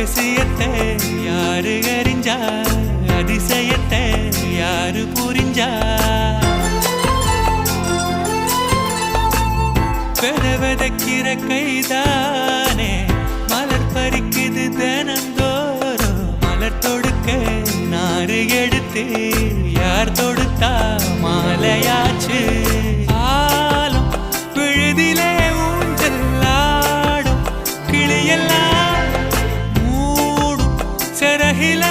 ரகசியத்தை யாரு அறிஞ்சா அதிசயத்தை யாரு புரிஞ்சா பெறவதக்கிற கைதானே மலர் பறிக்குது தினந்தோறும் மலர் தொடுக்க நாறு எடுத்து யார் தொடுத்தா மாலையாச்சு ஆலம் விழுதிலே ஊஞ்சல் ஆடும் கிளியெல்லாம் மூடும் சிறகில